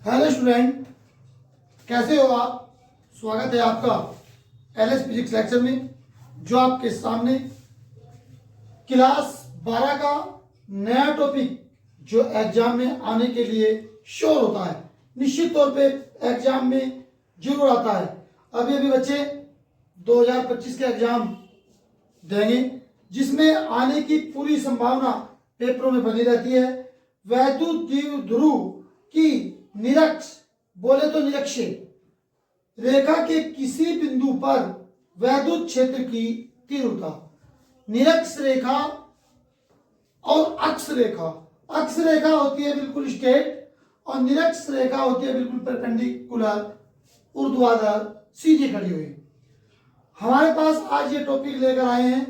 Hello student, कैसे हो आप। स्वागत है आपका एलएस फिजिक्स लेक्चर में। जो आपके सामने क्लास 12 का नया टॉपिक जो एग्जाम में आने के लिए श्योर होता है, निश्चित तौर पे एग्जाम में जरूर आता है। अभी अभी बच्चे 2025 के एग्जाम देंगे, जिसमें आने की पूरी संभावना पेपरों में बनी रहती है। वैद्युत द्विध्रुव की निरक्ष बोले तो निरक्षीय रेखा के किसी बिंदु पर वैद्युत क्षेत्र की तीव्रता। निरक्ष रेखा और अक्ष रेखा, अक्ष रेखा होती है बिल्कुल स्ट्रेट और निरक्ष रेखा होती है बिल्कुल परपेंडिकुलर, ऊर्ध्वाधर, सीधी खड़ी हुई। हमारे पास आज ये टॉपिक लेकर आए हैं,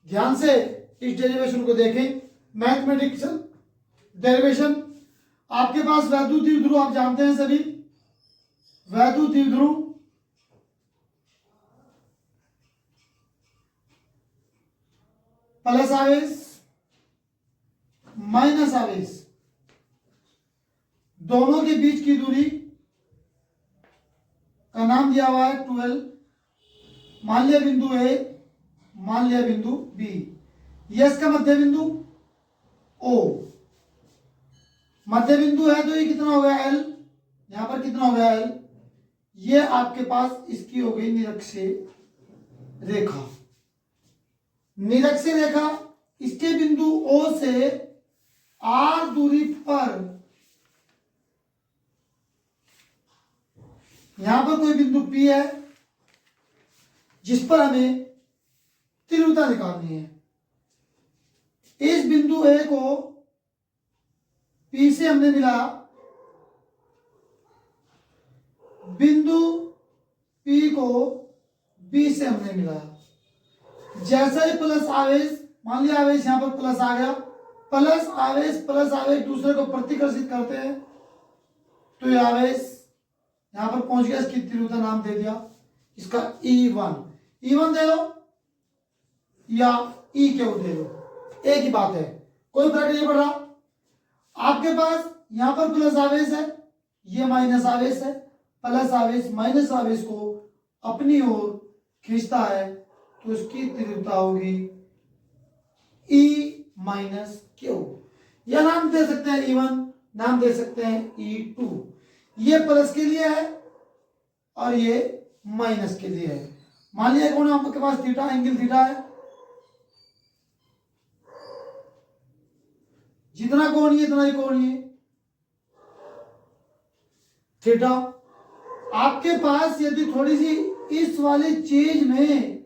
ध्यान से इस डेरिवेशन को देखें। मैथमेटिक्स डेरिवेशन, आपके पास वैद्युत द्विध्रुव आप जानते हैं सभी। वैद्युत द्विध्रुव प्लस आवेश माइनस आवेश, दोनों के बीच की दूरी का नाम दिया हुआ है 12। मान लिया बिंदु ए, मान लिया बिंदु बी, यस का मध्य बिंदु ओ। मध्य बिंदु है तो ये कितना हो गया एल, यहां पर कितना हो गया एल। ये आपके पास इसकी हो गई निरक्षीय रेखा। निरक्षीय रेखा इसके बिंदु ओ से आर दूरी पर, यहां पर कोई बिंदु पी है जिस पर हमें तीव्रता निकालनी है। इस बिंदु ए को पी से हमने मिला, बिंदु पी को बी से हमने मिला। जैसा ही प्लस आवेश, मान लिया आवेश यहां पर प्लस आ गया, प्लस आवेश दूसरे को प्रतिकर्षित करते हैं तो ये आवेश यहां पर पहुंच गया, इसकी तीव्रता नाम दे दिया इसका E1। E1 दे लो या E क्यू दे लो, एक ही बात है, कोई फर्क नहीं पड़ रहा। आपके पास यहां पर प्लस आवेश है, ये माइनस आवेश है। प्लस आवेश माइनस आवेश को अपनी ओर खींचता है तो इसकी तीव्रता होगी E माइनस क्यू। यह नाम दे सकते हैं E1, नाम दे सकते हैं E2। ये प्लस के लिए है और ये माइनस के लिए है। मान लिया कौन आपके पास थीटा, एंगल थीटा है, जितना कोणीय इतना ही कोणीय थीटा। आपके पास यदि थोड़ी सी इस वाली चीज में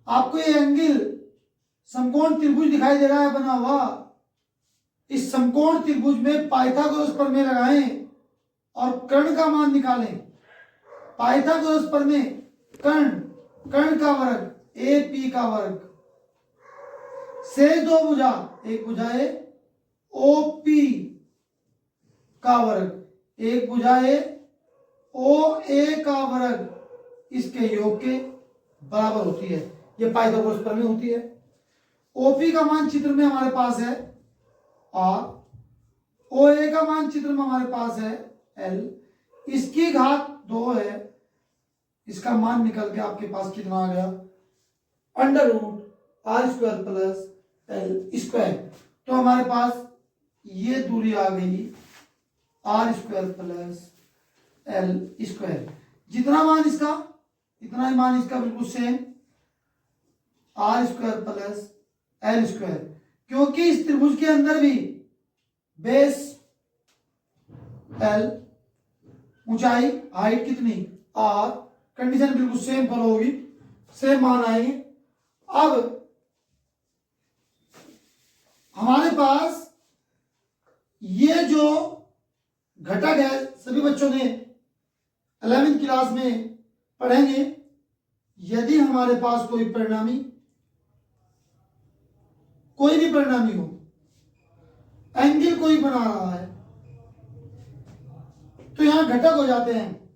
आपको ये एंगल समकोण त्रिभुज दिखाई दे रहा है बना हुआ, इस समकोण त्रिभुज में पाइथागोरस प्रमेय लगाएं और कर्ण का मान निकालें। पाइथागोरस प्रमेय, कर्ण का वर्ग ए पी का वर्ग से दो भुजा, एक भुजा है OP का वर्ग, एक भुजा है OA का वर्ग, इसके योग के बराबर होती है। यह पाइथागोरस प्रमेय होती है। OP का मान चित्र में हमारे पास है और OA का मान चित्र में हमारे पास है L, इसकी घात 2 है। इसका मान निकल के आपके पास कितना आ गया, √r² प्लस L²। तो हमारे पास ये दूरी आ गई r² प्लस L²। जितना मान इसका इतना ही मान इसका, बिल्कुल सेम r² प्लस L²। क्योंकि इस त्रिभुज के अंदर भी बेस L, ऊंचाई हाइट कितनी r, कंडीशन बिल्कुल सेम फॉलो होगी, सेम मान आएंगे। अब हमारे पास ये जो घटक है, सभी बच्चों ने 11वीं क्लास में पढ़ेंगे। यदि हमारे पास कोई परिणामी, कोई भी परिणामी हो, एंगल कोई बना रहा है तो यहां घटक हो जाते हैं,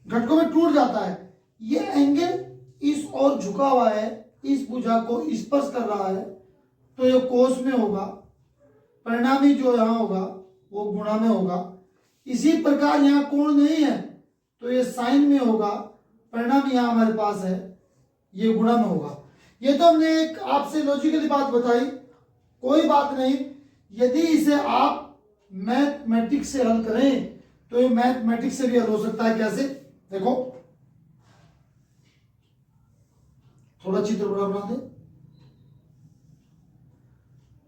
घटकों में टूट जाता है। ये एंगल इस ओर झुका हुआ है, इस भुजा को स्पर्श कर रहा है तो ये कोस में होगा, परिणामी जो यहां होगा वो गुणा में होगा। इसी प्रकार यहाँ कोण नहीं है तो ये साइन में होगा, परिणाम यहाँ हमारे पास है ये गुणा में होगा। ये तो हमने एक आपसे लॉजिकली बात बताई, कोई बात नहीं। यदि इसे आप मैथमेटिक्स से हल करें तो ये मैथमेटिक्स से भी हल हो सकता है। कैसे? देखो थोड़ा चित्र बड़ा बना दे।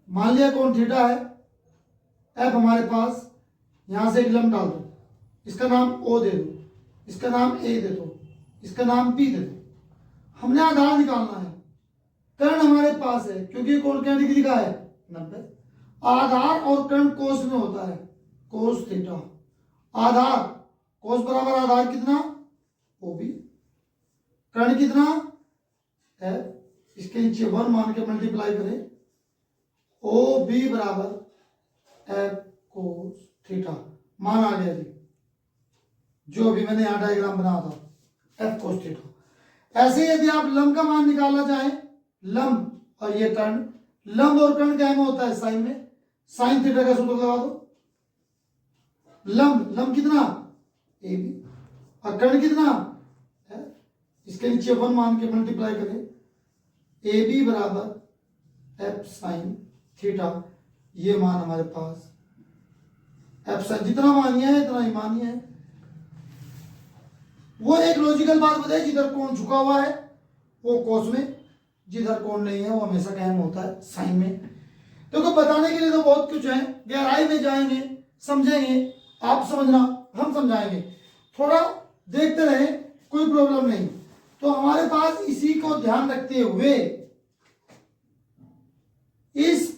मान लिया कोण थीटा है, एफ हमारे पास, यहां से एक लंब डाल दो, इसका नाम ओ दे दो, इसका नाम ए दे दो, इसका नाम पी दे दो। हमने आधार निकालना है, कर्ण हमारे पास है क्योंकि कोण क्या डिग्री का है 90। आधार और कर्ण कोस में होता है, कोस थीटा। आधार कोस बराबर आधार कितना ओ बी, कर्ण कितना है, इसके नीचे 1 मान के मल्टीप्लाई करें, ओ बी बराबर एफ कोस थीटा। मान आ गया जी, जो अभी मैंने यहां डायग्राम बनाया था, एफ कोस थीटा। ऐसे यदि आप लंब का मान निकालना चाहें, लंब और ये कर्ण, लंब और कर्ण क्या में होता है साइन में, साइन थीटा का सूत्र लगा दो। लंब कितना ए बी और कर्ण कितना है, इसके नीचे 1 मान के मल्टीप्लाई करें, ए बी बराबर एफ साइन थीटा। ये मान हमारे पास एफ साइन, जितना मानिए है इतना ही मानिए है। वो एक लॉजिकल बात बताई, जिधर कोण झुका हुआ है वो कोस में, जिधर कोण नहीं है वो हमेशा क्या में होता है साइन में। तो बताने के लिए तो बहुत कुछ है, गहराई में जाएंगे, समझेंगे, आप समझना हम समझाएंगे, थोड़ा देखते रहे, कोई प्रॉब्लम नहीं। तो हमारे पास इसी को ध्यान रखते हुए इस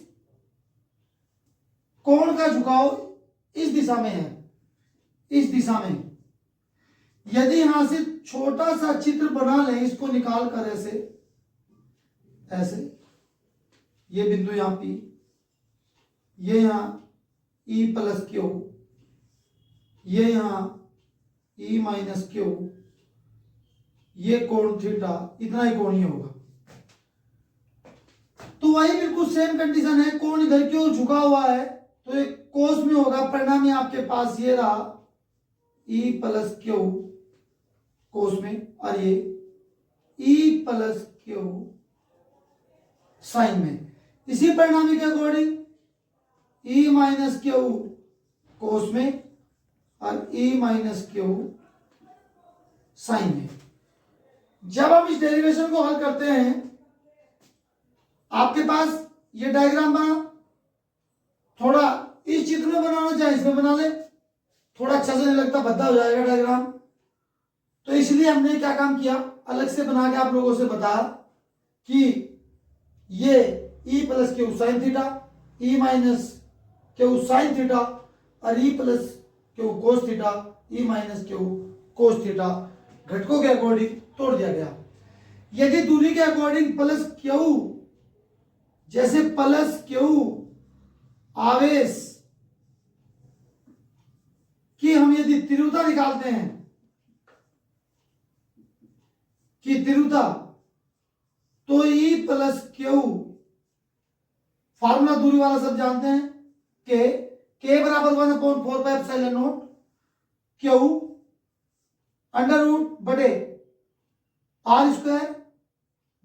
कोण का झुकाव इस दिशा में है, इस दिशा में। यदि यहां से छोटा सा चित्र बना लें, इसको निकाल कर ऐसे ऐसे, ये बिंदु यहां पी, ये यहां ई प्लस क्यू, ये यहां ई माइनस क्यू, ये कोण थीटा, इतना ही कोण ही होगा। तो वही बिल्कुल सेम कंडीशन है, कोण इधर की ओर झुका हुआ है तो ये कोस में होगा, परिणाम ये आपके पास ये रहा ई प्लस क्यू कोस में, और ये ई प्लस क्यू साइन में। इसी परिणामी के अकॉर्डिंग ई माइनस क्यू कोस में और ई माइनस क्यू साइन में। जब हम इस डेरिवेशन को हल करते हैं, आपके पास ये डायग्राम बना, थोड़ा इस चित्र में बनाना चाहे इसमें बना ले, थोड़ा अच्छा से नहीं लगता भद्दा हो जाएगा डायग्राम, तो इसलिए हमने क्या काम किया, अलग से बना के आप लोगों से बताया कि ये E plus Q sine theta, E minus Q sine theta और E plus Q cos theta, E minus Q cos theta घटकों के अकॉर्डिंग तोड़ दिया गया। यदि दूरी के अकॉर्डिंग प्लस क्यू, जैसे प्लस क्यू आवेश की हम यदि तीव्रता निकालते हैं, कि तीव्रता, तो ई प्लस क्यू, फार्मूला दूरी वाला सब जानते हैं, के बराबर 1/4πε0 क्यू अंडर रूट बटे आर स्क्वायर,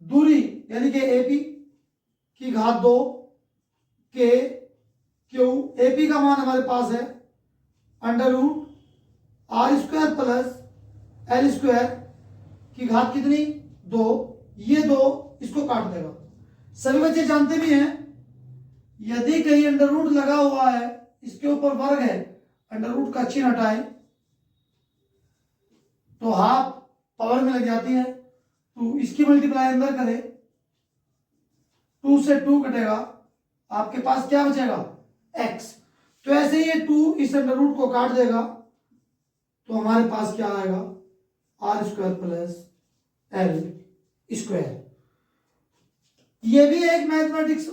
दूरी यानी कि एपी की घात 2 के क्यू, एपी का मान हमारे पास है under root R square plus L square की घात कितनी 2, ये 2 इसको काट देगा। सभी बच्चे जानते भी हैं, यदि कहीं अंडर रूट लगा हुआ है, इसके ऊपर वर्ग है, अंडर रूट का चिन्ह हटाए तो हाफ पावर में लग जाती है, तो इसकी मल्टीप्लाई अंदर करें, 2 से 2 कटेगा, आपके पास क्या बचेगा x। तो ऐसे ये 2 इस अंडर रूट को काट देगा, तो हमारे पास क्या आएगा R square plus L square. ये भी एक मैथमेटिक्स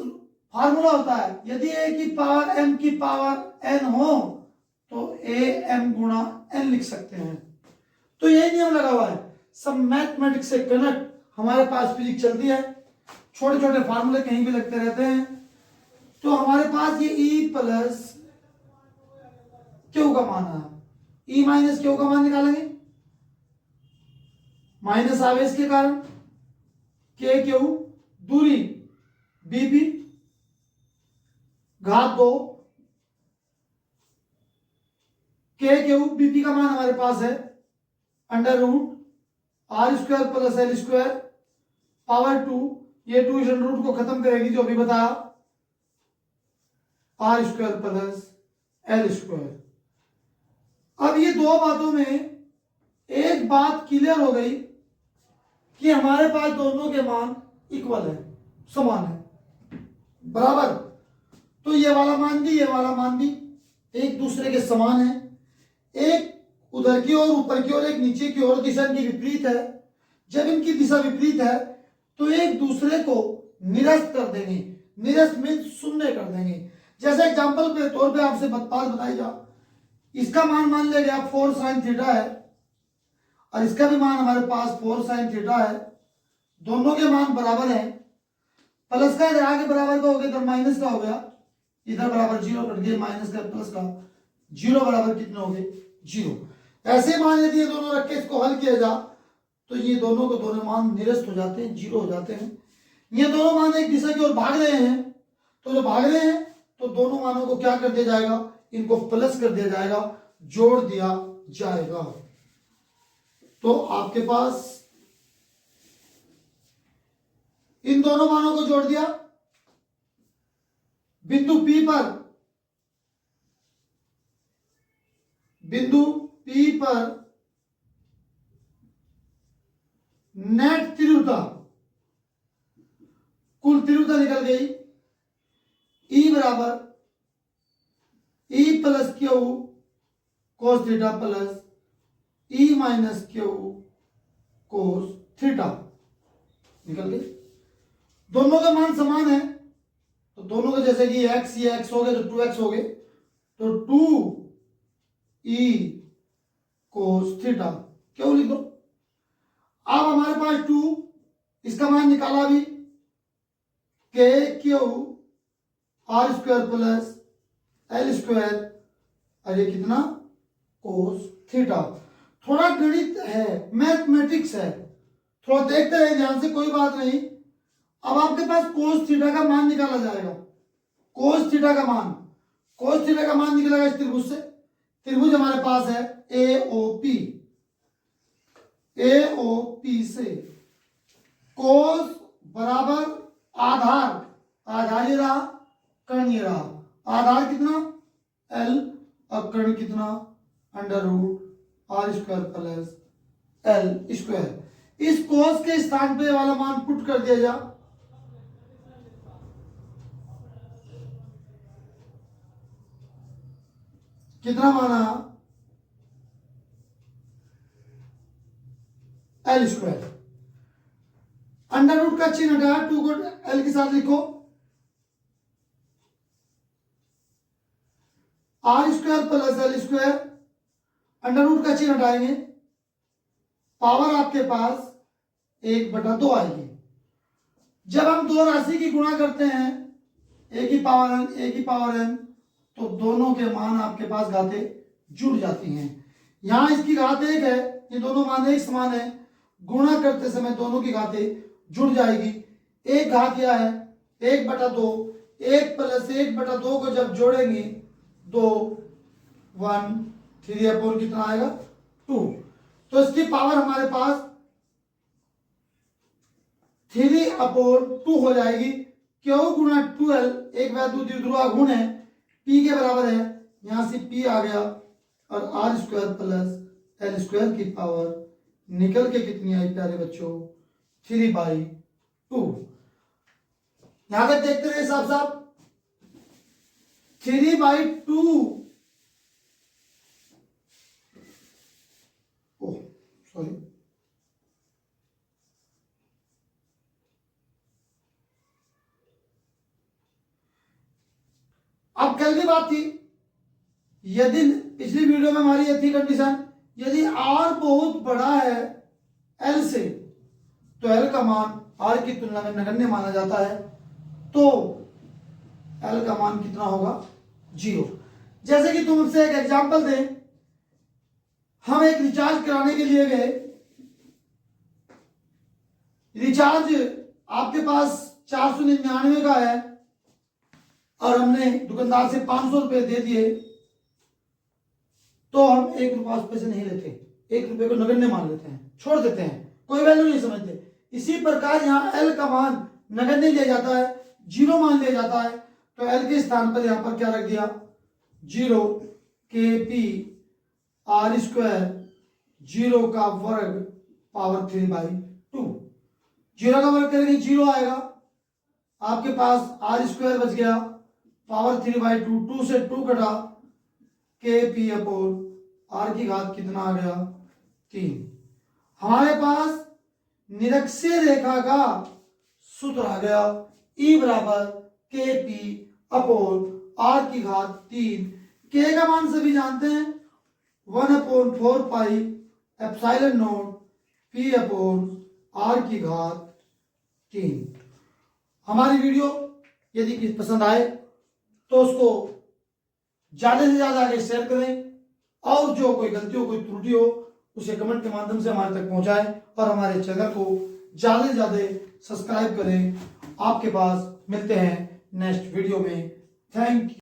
फार्मूला होता है, यदि a की पावर m की पावर n हो तो a m गुणा n लिख सकते हैं। तो यही नियम लगा हुआ है, सब मैथमेटिक्स से कनेक्ट हमारे पास फिजिक्स चलती है, छोटे छोटे फार्मूले कहीं भी लगते रहते हैं। तो हमारे पास ये e प्लस क्यू का मान आया, ई माइनस क्यू का मान निकालेंगे, माइनस आवेश के कारण के क्यू, दूरी बीपी घात 2, के क्यू बीपी का मान हमारे पास है under root R square plus L square power 2, ये 2 इस रूट को खत्म करेगी जो अभी बताया, R square plus L square. अब ये दो बातों में एक बात क्लियर हो गई कि हमारे पास दोनों के मान इक्वल है, समान है, बराबर। तो ये वाला मान भी ये वाला मान भी एक दूसरे के समान है, एक उधर की ओर ऊपर की ओर, एक नीचे की ओर, दिशा इनकी विपरीत है। जब इनकी दिशा विपरीत है तो एक दूसरे को निरस्त कर देंगे, निरस्त मीन शून्य कर देंगे। जैसे एग्जांपल के तौर पे आपसे बात बताई जा, इसका मान ले गया 4 sin थीटा है और इसका भी मान हमारे पास 4 sin थीटा है, दोनों के मान बराबर है। प्लस का इधर आगे बराबर का हो गया, इधर माइनस का हो गया, इधर बराबर 0 कट गया, माइनस का प्लस का 0 बराबर कितने हो गए 0। ऐसे मान यदि ये दोनों रख के इसको हल किया जा तो ये दोनों को दोनों मान निरस्त हो जाते हैं, 0 हो जाते हैं। ये दोनों मान एक दिशा की ओर भाग रहे हैं, तो जो भाग रहे हैं तो दोनों मानों को क्या कर दिया जाएगा, इनको प्लस कर दिया जाएगा, जोड़ दिया जाएगा। तो आपके पास इन दोनों मानों को जोड़ दिया, बिंदु P पर नेट तीव्रता, कुल तीव्रता निकल गई E बराबर E plus Q cos theta plus E minus Q cos theta निकल गई। दोनों का मान समान है तो दोनों का जैसे कि x ये x हो गए तो 2x हो गए, तो 2E कोस थीटा क्यों लिख दो। अब हमारे पास 2, इसका मान निकाला भी, के Q R square plus L square, और ये कितना कोस थीटा। थोड़ा गणित है, मैथमेटिक्स है, थोड़ा देखते हैं ध्यान से, कोई बात नहीं। अब आपके पास कोस थीटा का मान निकाला जाएगा, कोस थीटा का मान, कोस थीटा का मान निकलेगा इस त्रिभुज से। त्रिभुज हमारे पास है एओपी, एओपी से कोस बराबर आधार, आधार ये रहा, कर्ण ये रहा, आधार कितना एल और कर्ण कितना under root R square plus L square. इस कोस के स्थान पे वाला मान पुट कर दिया जा, कितना माना एल स्क्वायर, अंडर रूट का चिन्ह हटाया, 2 को एल के साथ लिखो, R square plus L square, under root का चिन्ह हटाएंगे, पावर आपके पास 1/2 आएगी। जब हम दो राशि की गुणा करते हैं एक ही पावर एन एक ही पावर एन, तो दोनों के मान आपके पास घातें जुड़ जाती हैं। यहां इसकी घात 1 है, ये दोनों मान एक समान है, गुणा करते समय दोनों की घातें जुड़ जाएगी। एक घात यह है 1/2, 1 प्लस 1/2 को जब जोड़ेंगे 2 1 3 अपॉन कितना आएगा 2, तो इसकी पावर हमारे पास 3/2 हो जाएगी। क्यों गुणा 2l, एक वैद्युत द्विध्रुवा गुण है, p के बराबर है, यहां से p आ गया और R square plus L square की पावर निकल के कितनी आई प्यारे बच्चों 3/2। यहां तक देखते रहे साहब साहब, 3/2, ओह सॉरी, अब कल की बात थी, यदि पिछली वीडियो में हमारी ये थी कंडीशन, यदि r बहुत बड़ा है l से तो l का मान r की तुलना में नगण्य माना जाता है, तो l का मान कितना होगा 0। जैसे कि तुमसे एक एग्जांपल दें, हम एक रिचार्ज कराने के लिए गए, रिचार्ज आपके पास 499 का है और हमने दुकानदार से 500 रुपए दे दिए, तो हम 1 रुपया उस पैसे नहीं लेते, 1 रुपये को नगण्य मान लेते हैं, छोड़ देते हैं, कोई वैल्यू नहीं समझते। इसी प्रकार यहाँ एल का मान नगण्य लिया जाता है, 0 मान लिया जाता है, तो एल के स्थान पर यहाँ पर क्या रख दिया, 0 KP r², 0 का वर्ग पावर 3/2, 0 का वर्ग करेंगे 0 आएगा, आपके पास r² बच गया, पावर 3/2, 2 से 2 कटा, KP अपॉन r की घात कितना आ गया, 3। हमारे पास निरक्षीय रेखा का सूत्र आ गया, E बराबर KP अपॉन r की घात 3। K का मान सभी जानते हैं, 1/4 pi epsilon not P upon r की घात 3। हमारी वीडियो यदि पसंद आए तो उसको ज्यादा से ज्यादा आगे शेयर करें, और जो कोई गलती हो, कोई त्रुटि हो, उसे कमेंट के माध्यम से हमारे तक पहुंचाएं, और हमारे चैनल को ज्यादा से ज्यादा सब्सक्राइब करें। आपके पास मिलते हैं नेक्स्ट वीडियो में। Thank you.